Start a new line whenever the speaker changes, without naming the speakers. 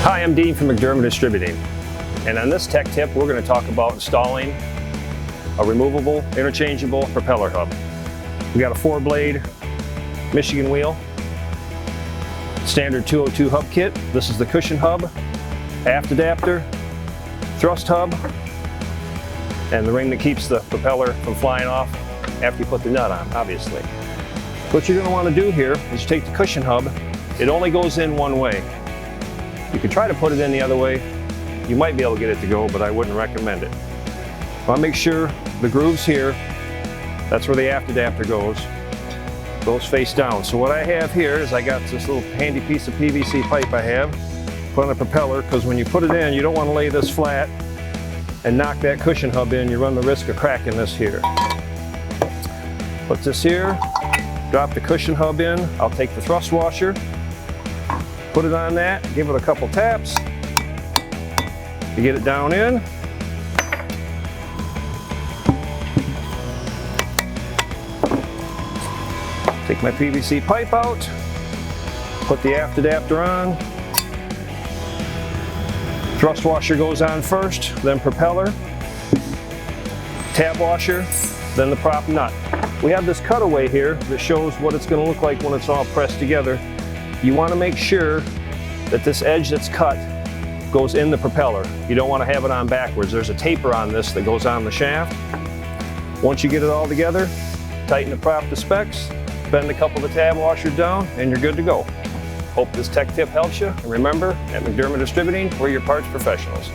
Hi, I'm Dean from McDurmon Distributing, and on this tech tip we're going to talk about installing a removable, interchangeable propeller hub. We got a 4-blade Michigan wheel, standard 202 hub kit. This is the cushion hub, aft adapter, thrust hub, and the ring that keeps the propeller from flying off after you put the nut on, obviously. What you're going to want to do here is you take the cushion hub. It only goes in one way. You can try to put it in the other way. You might be able to get it to go, but I wouldn't recommend it. Want to make sure the groove's here. That's where the aft adapter goes face down. So what I have here is I got this little handy piece of PVC pipe I have put on the propeller, because when you put it in, you don't want to lay this flat and knock that cushion hub in. You run the risk of cracking this here. Put this here, drop the cushion hub in. I'll take the thrust washer, put it on that, give it a couple taps to get it down in. Take my PVC pipe out, put the aft adapter on. Thrust washer goes on first, then propeller, tab washer, then the prop nut. We have this cutaway here that shows what it's going to look like when it's all pressed together. You want to make sure that this edge that's cut goes in the propeller. You don't want to have it on backwards. There's a taper on this that goes on the shaft. Once you get it all together, tighten the prop to specs, bend a couple of the tab washers down, and you're good to go. Hope this tech tip helps you. And remember, at McDurmon Distributing, we're your parts professionals.